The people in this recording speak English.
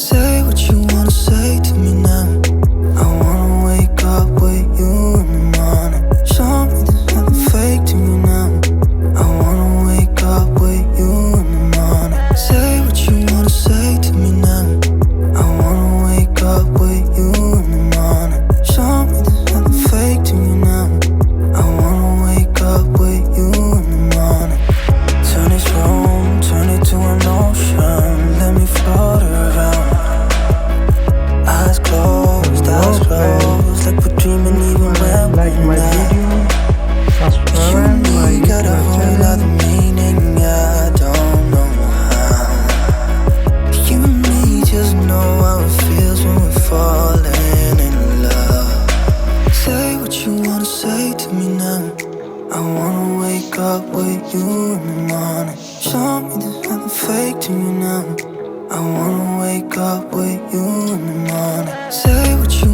Say what you wanna say to me now. I wanna wake up with you in the morning. Show me there's nothing fake to me now. I wanna wake up with you in the morning. Say what you wanna say to me now. I wanna wake up with you in the morning. Show me there's nothing fake to me now. I wanna wake up with you in the morning. Turn this room, turn it to an ocean. Let me float around. Eyes closed, like we're dreaming even when like we're my not. video, subscribe and my Got a whole channel. other meaning, I don't know how. You and me just know how it feels when we're falling in love. Say what you wanna say to me now. I wanna wake up with you in the morning. Show me there's nothing fake to me now. I wanna wake up with you in the morning. Say what you